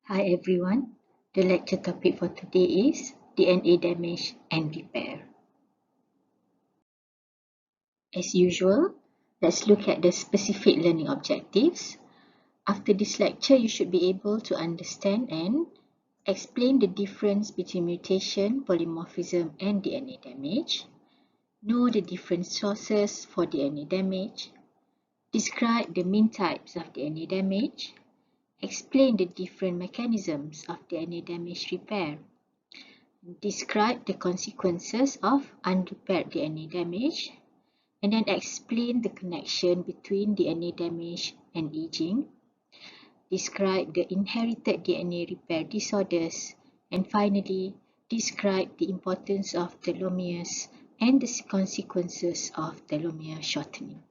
Hi everyone, the lecture topic for today is DNA damage and repair. As usual, let's look at the specific learning objectives. After this lecture, you should be able to understand and explain the difference between mutation, polymorphism and DNA damage, know the different sources for DNA damage, describe the main types of DNA damage, explain the different mechanisms of DNA damage repair, describe the consequences of unrepaired DNA damage, and then explain the connection between DNA damage and aging, describe the inherited DNA repair disorders, and finally, describe the importance of telomeres and the consequences of telomere shortening.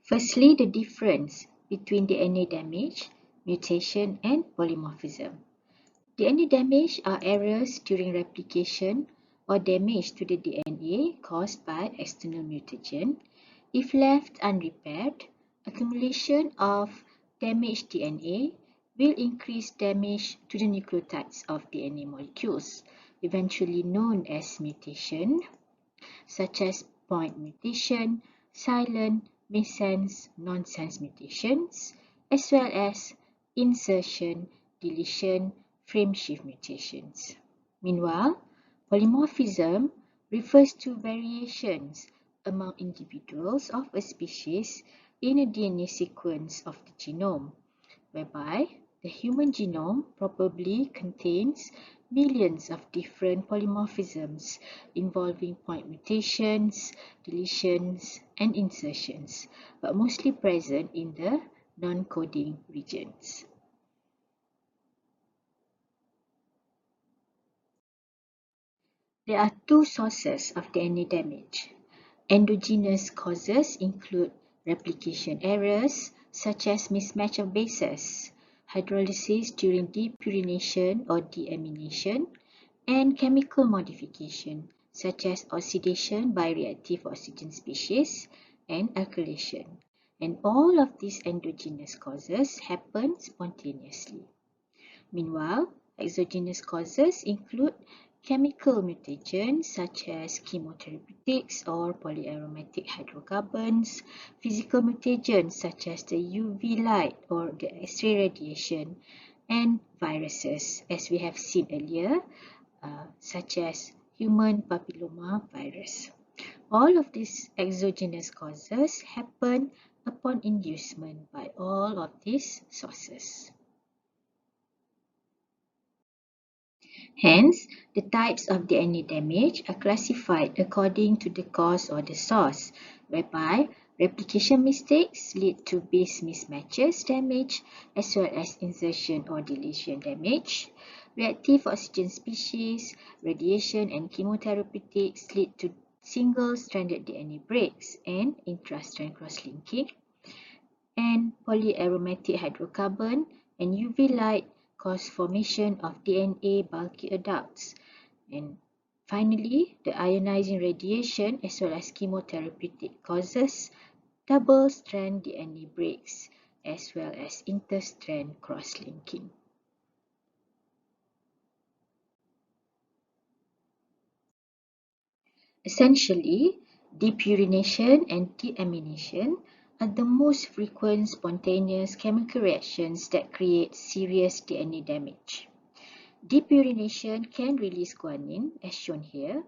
Firstly, the difference between DNA damage, mutation, and polymorphism. DNA damage are errors during replication or damage to the DNA caused by external mutagen. If left unrepaired, accumulation of damaged DNA will increase damage to the nucleotides of DNA molecules, eventually known as mutation, such as point mutation, silent, missense, nonsense mutations, as well as insertion, deletion, frameshift mutations. Meanwhile, polymorphism refers to variations among individuals of a species in a DNA sequence of the genome, whereby the human genome probably contains millions of different polymorphisms involving point mutations, deletions, and insertions, but mostly present in the non-coding regions. There are two sources of DNA damage. Endogenous causes include replication errors, such as mismatch of bases, hydrolysis during depurination or deamination, and chemical modification, such as oxidation by reactive oxygen species and alkylation. And all of these endogenous causes happen spontaneously. Meanwhile, exogenous causes include chemical mutagens such as chemotherapeutics or polyaromatic hydrocarbons, physical mutagens such as the UV light or the X-ray radiation, and viruses, as we have seen earlier, such as human papilloma virus. All of these exogenous causes happen upon inducement by all of these sources. Hence, the types of DNA damage are classified according to the cause or the source, whereby replication mistakes lead to base mismatches damage as well as insertion or deletion damage. Reactive oxygen species, radiation and chemotherapeutics lead to single-stranded DNA breaks and intrastrand cross-linking. And polyaromatic hydrocarbon and UV light cause formation of DNA bulky adults. And finally, the ionizing radiation as well as chemotherapeutic causes double-strand DNA breaks as well as interstrand cross-linking. Essentially, depurination and deamination are the most frequent spontaneous chemical reactions that create serious DNA damage. Depurination can release guanine, as shown here,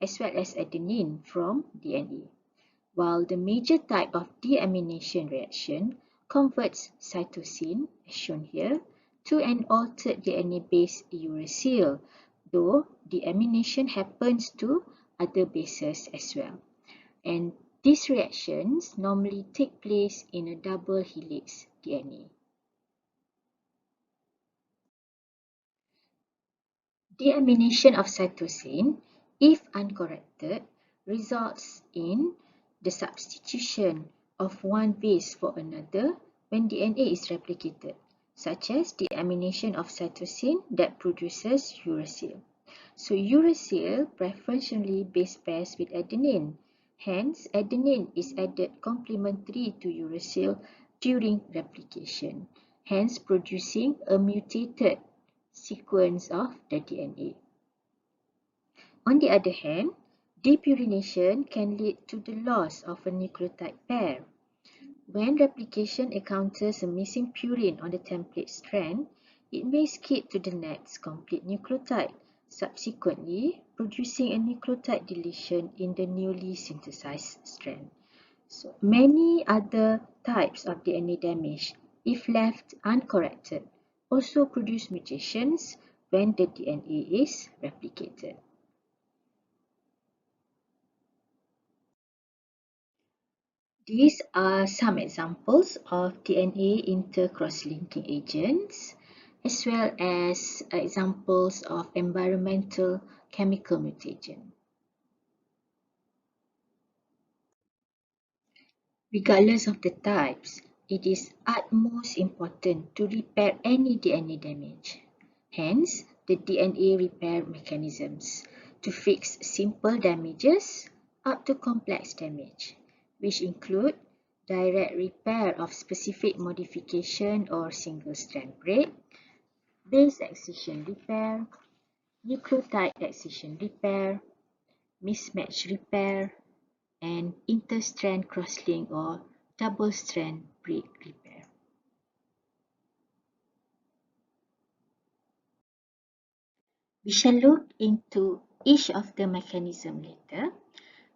as well as adenine from DNA, while the major type of deamination reaction converts cytosine, as shown here, to an altered DNA-based uracil, though deamination happens to other bases as well. And these reactions normally take place in a double helix DNA. Deamination of cytosine, if uncorrected, results in the substitution of one base for another when DNA is replicated, such as deamination of cytosine that produces uracil. So uracil preferentially base pairs with adenine. Hence, adenine is added complementary to uracil during replication. hence producing a mutated sequence of the DNA. On the other hand, depurination can lead to the loss of a nucleotide pair. When replication encounters a missing purine on the template strand, it may skip to the next complete nucleotide, subsequently producing a nucleotide deletion in the newly synthesized strand. So, many other types of DNA damage, if left uncorrected, also produce mutations when the DNA is replicated. These are some examples of DNA intercross-linking agents, as well as examples of environmental chemical mutation. Regardless of the types, it is utmost important to repair any DNA damage. Hence, the DNA repair mechanisms to fix simple damages up to complex damage, which include direct repair of specific modification or single-strand break, base excision repair, nucleotide excision repair, mismatch repair, and interstrand crosslink or double-strand break repair. We shall look into each of the mechanism later,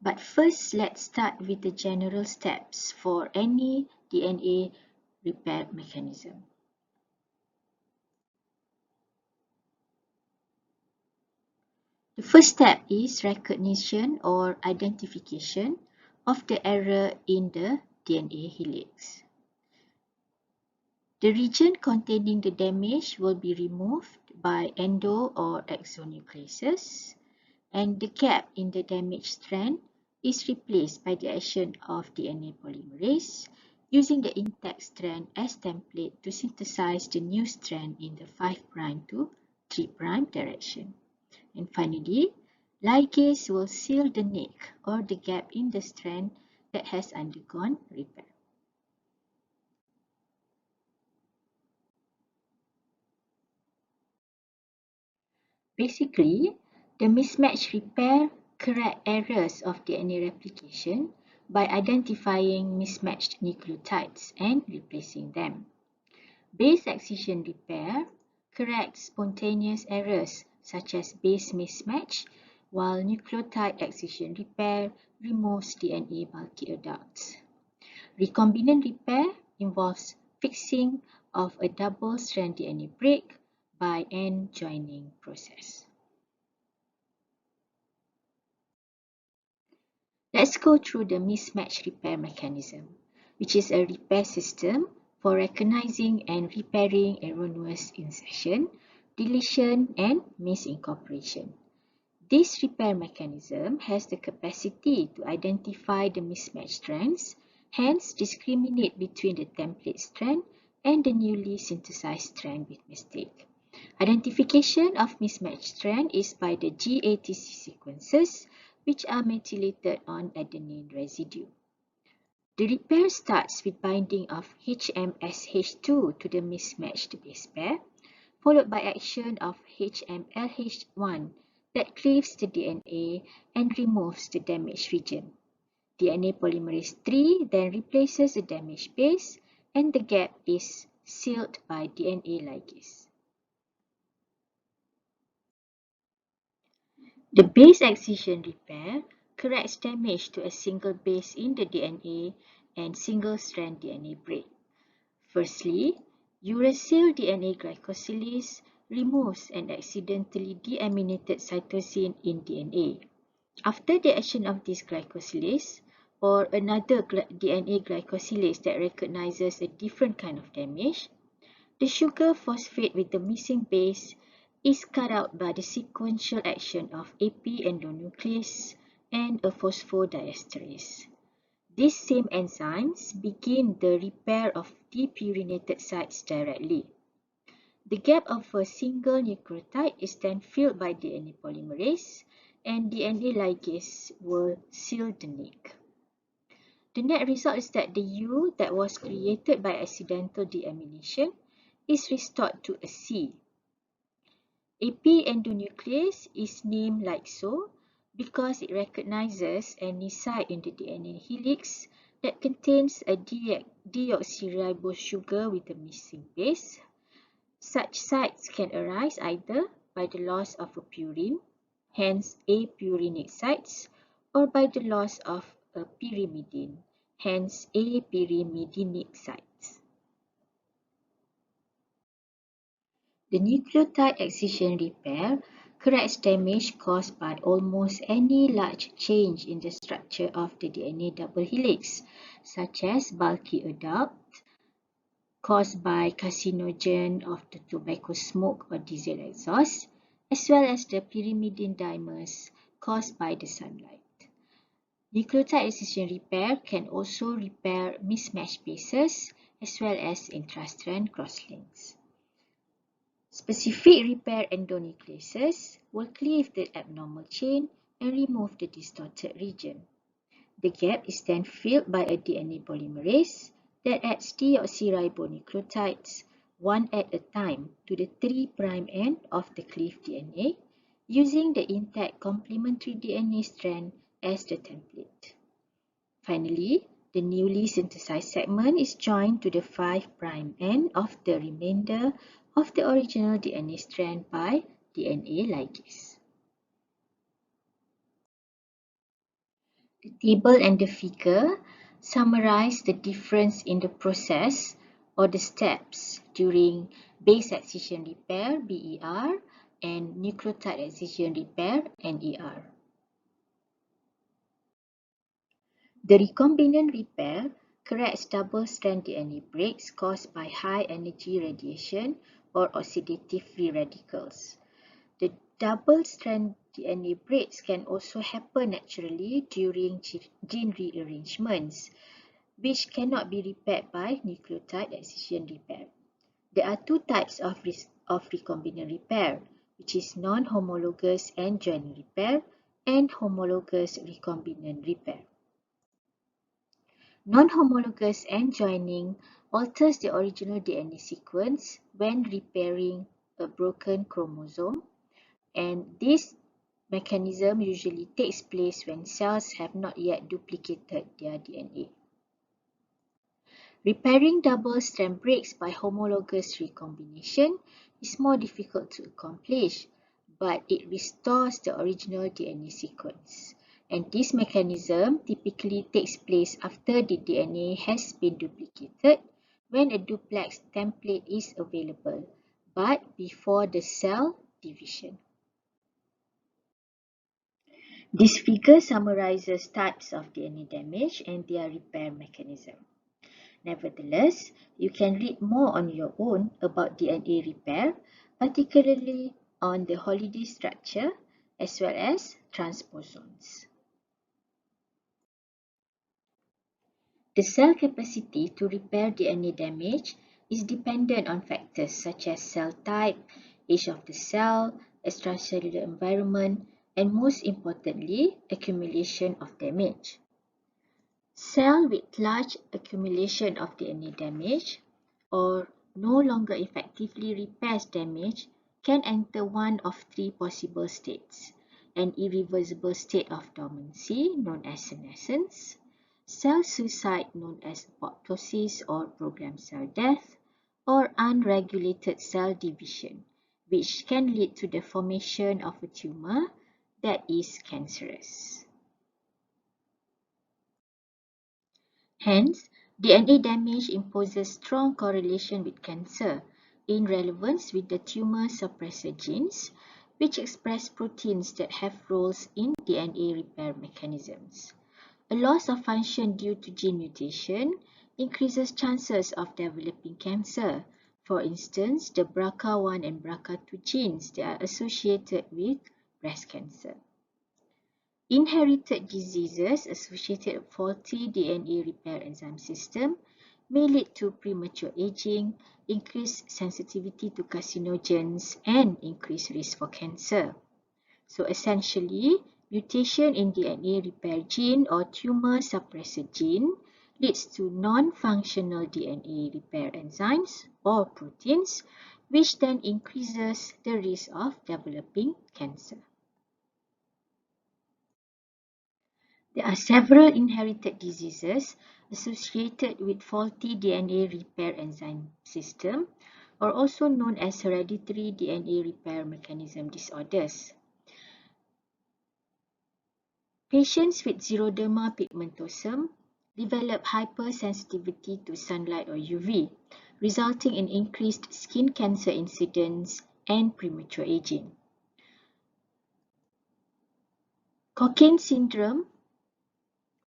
but first let's start with the general steps for any DNA repair mechanism. The first step is recognition or identification of the error in the DNA helix. The region containing the damage will be removed by endo or exonucleases, and the gap in the damaged strand is replaced by the action of DNA polymerase using the intact strand as template to synthesize the new strand in the 5' to 3' direction. And finally, ligase will seal the nick or the gap in the strand that has undergone repair. Basically, the mismatch repair correct errors of DNA replication by identifying mismatched nucleotides and replacing them. Base excision repair corrects spontaneous errors such as base mismatch, while nucleotide excision repair removes DNA bulky adducts. Recombinant repair involves fixing of a double-strand DNA break by end joining process. Let's go through the mismatch repair mechanism, which is a repair system for recognizing and repairing erroneous insertion, deletion, and misincorporation. This repair mechanism has the capacity to identify the mismatched strands, hence discriminate between the template strand and the newly synthesized strand with mistake. Identification of mismatched strand is by the GATC sequences, which are methylated on adenine residue. The repair starts with binding of HMSH2 to the mismatched base pair, followed by action of HMLH1 that cleaves the DNA and removes the damaged region. DNA polymerase III then replaces the damaged base, and the gap is sealed by DNA ligase. The base excision repair corrects damage to a single base in the DNA and single-strand DNA break. Firstly, uracil DNA glycosylase removes an accidentally deaminated cytosine in DNA. After the action of this glycosylase, or another DNA glycosylase that recognizes a different kind of damage, the sugar phosphate with the missing base is cut out by the sequential action of AP endonuclease and a phosphodiesterase. These same enzymes begin the repair of depurinated sites directly. The gap of a single nucleotide is then filled by DNA polymerase, and DNA ligase will seal the nick. The net result is that the U that was created by accidental deamination is restored to a C. A P endonuclease is named like so because it recognizes any site in the DNA helix that contains a deoxyribose sugar with a missing base. Such sites can arise either by the loss of a purine, hence apurinic sites, or by the loss of a pyrimidine, hence apyrimidinic sites. The nucleotide excision repair corrects damage caused by almost any large change in the structure of the DNA double helix, such as bulky adult, caused by carcinogen of the tobacco smoke or diesel exhaust, as well as the pyrimidine dimers caused by the sunlight. Nucleotide excision repair can also repair mismatched bases as well as intrastrand crosslinks. Specific repair endonucleases will cleave the abnormal chain and remove the distorted region. The gap is then filled by a DNA polymerase that adds deoxyribonucleotides one at a time to the 3' end of the cleaved DNA, using the intact complementary DNA strand as the template. Finally, the newly synthesized segment is joined to the 5' end of the remainder of the original DNA strand by DNA ligase. The table and the figure summarize the difference in the process or the steps during base excision repair BER and nucleotide excision repair NER. The recombinant repair corrects double-strand DNA breaks caused by high-energy radiation or oxidative free radicals. The double-strand DNA breaks can also happen naturally during gene rearrangements, which cannot be repaired by nucleotide excision repair. There are two types of recombinant repair, which is non-homologous end joining repair and homologous recombinant repair. Non-homologous end joining alters the original DNA sequence when repairing a broken chromosome, and this mechanism usually takes place when cells have not yet duplicated their DNA. Repairing double-strand breaks by homologous recombination is more difficult to accomplish, but it restores the original DNA sequence. And this mechanism typically takes place after the DNA has been duplicated when a duplex template is available, but before the cell division. This figure summarizes types of DNA damage and their repair mechanism. Nevertheless, you can read more on your own about DNA repair, particularly on the holiday structure as well as transposons. The cell capacity to repair DNA damage is dependent on factors such as cell type, age of the cell, extracellular environment, and most importantly, accumulation of damage. Cell with large accumulation of DNA damage or no longer effectively repairs damage can enter one of three possible states: an irreversible state of dormancy known as senescence, cell suicide known as apoptosis or programmed cell death, or unregulated cell division, which can lead to the formation of a tumor that is cancerous. Hence, DNA damage imposes strong correlation with cancer in relevance with the tumor suppressor genes, which express proteins that have roles in DNA repair mechanisms. A loss of function due to gene mutation increases chances of developing cancer. For instance, the BRCA1 and BRCA2 genes that are associated with breast cancer. Inherited diseases associated with faulty DNA repair enzyme system may lead to premature aging, increased sensitivity to carcinogens, and increased risk for cancer. So essentially, mutation in DNA repair gene or tumor suppressor gene leads to non-functional DNA repair enzymes or proteins, which then increases the risk of developing cancer. There are several inherited diseases associated with faulty DNA repair enzyme system, or also known as hereditary DNA repair mechanism disorders. Patients with xeroderma pigmentosum develop hypersensitivity to sunlight or UV, resulting in increased skin cancer incidence and premature aging. Cockayne syndrome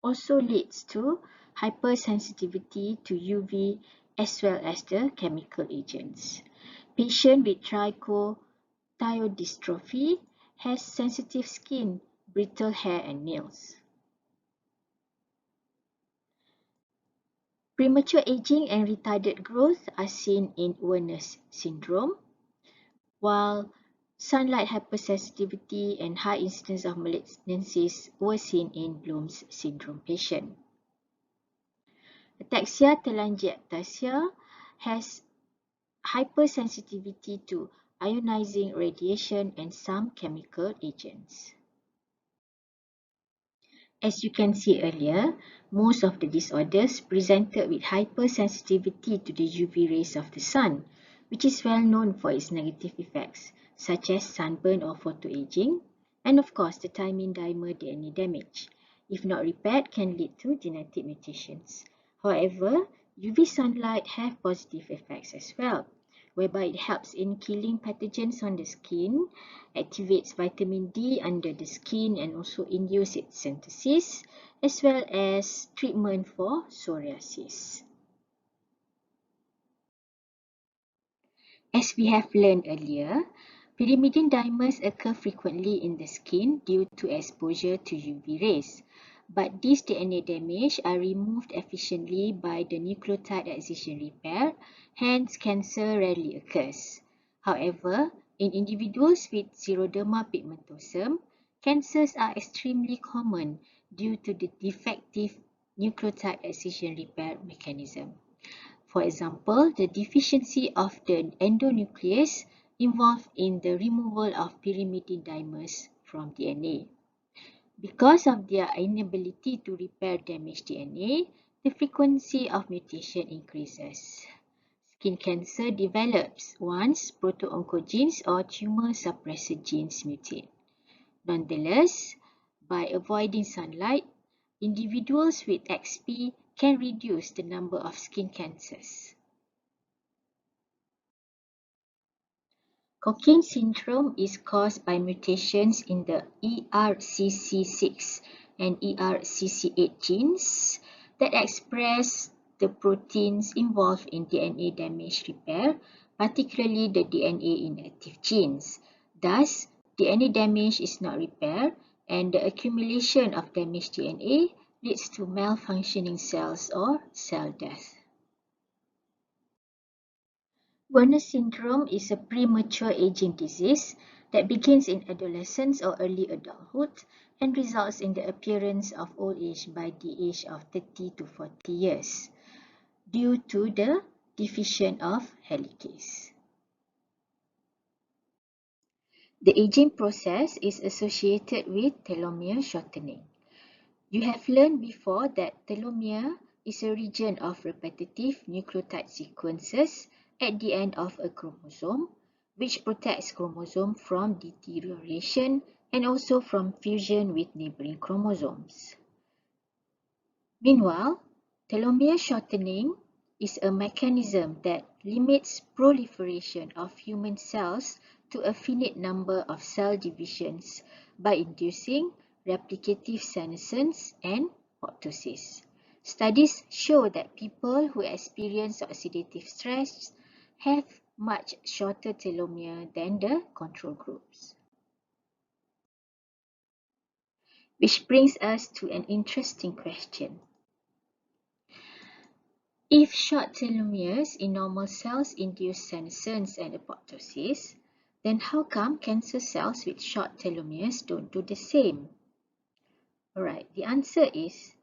also leads to hypersensitivity to UV as well as the chemical agents. Patient with trichothiodystrophy has sensitive skin, brittle hair and nails. Premature aging and retarded growth are seen in Werner's syndrome, while sunlight hypersensitivity and high incidence of malignancies were seen in Bloom's syndrome patient. Ataxia telangiectasia has hypersensitivity to ionizing radiation and some chemical agents. As you can see earlier, most of the disorders presented with hypersensitivity to the UV rays of the sun, which is well known for its negative effects, such as sunburn or photoaging, and of course the thymine dimer DNA damage. If not repaired, can lead to genetic mutations. However, UV sunlight have positive effects as well, whereby it helps in killing pathogens on the skin, activates vitamin D under the skin and also induces its synthesis, as well as treatment for psoriasis. As we have learned earlier, pyrimidine dimers occur frequently in the skin due to exposure to UV rays. But these DNA damage are removed efficiently by the nucleotide excision repair, hence cancer rarely occurs. However, in individuals with xeroderma pigmentosum, cancers are extremely common due to the defective nucleotide excision repair mechanism. For example, the deficiency of the endonuclease involved in the removal of pyrimidine dimers from DNA. Because of their inability to repair damaged DNA, the frequency of mutation increases. Skin cancer develops once proto-oncogenes or tumor suppressor genes mutate. Nonetheless, by avoiding sunlight, individuals with XP can reduce the number of skin cancers. Cockayne syndrome is caused by mutations in the ERCC6 and ERCC8 genes that express the proteins involved in DNA damage repair, particularly the DNA inactive genes. Thus, DNA damage is not repaired, and the accumulation of damaged DNA leads to malfunctioning cells or cell death. Werner syndrome is a premature aging disease that begins in adolescence or early adulthood and results in the appearance of old age by the age of 30 to 40 years due to the deficiency of helicase. The aging process is associated with telomere shortening. You have learned before that telomere is a region of repetitive nucleotide sequences at the end of a chromosome, which protects chromosome from deterioration and also from fusion with neighboring chromosomes. Meanwhile, telomere shortening is a mechanism that limits proliferation of human cells to a finite number of cell divisions by inducing replicative senescence and apoptosis. Studies show that people who experience oxidative stress have much shorter telomere than the control groups. Which brings us to an interesting question. If short telomeres in normal cells induce senescence and apoptosis, then how come cancer cells with short telomeres don't do the same? Alright, the answer is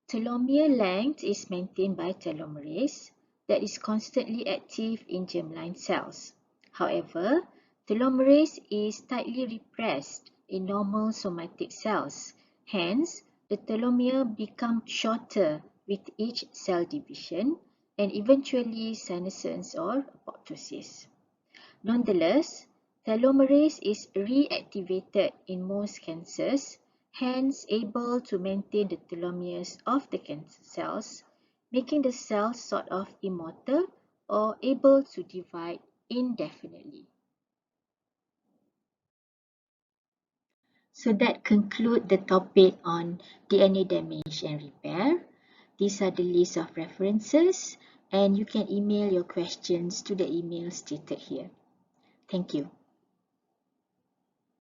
Telomere length is maintained by telomerase that is constantly active in germline cells. However, telomerase is tightly repressed in normal somatic cells. Hence, the telomere becomes shorter with each cell division and eventually senescence or apoptosis. Nonetheless, telomerase is reactivated in most cancers, hence able to maintain the telomeres of the cancer cells, making the cells sort of immortal or able to divide indefinitely. So that concludes the topic on DNA damage and repair. These are the list of references, and you can email your questions to the email stated here. Thank you.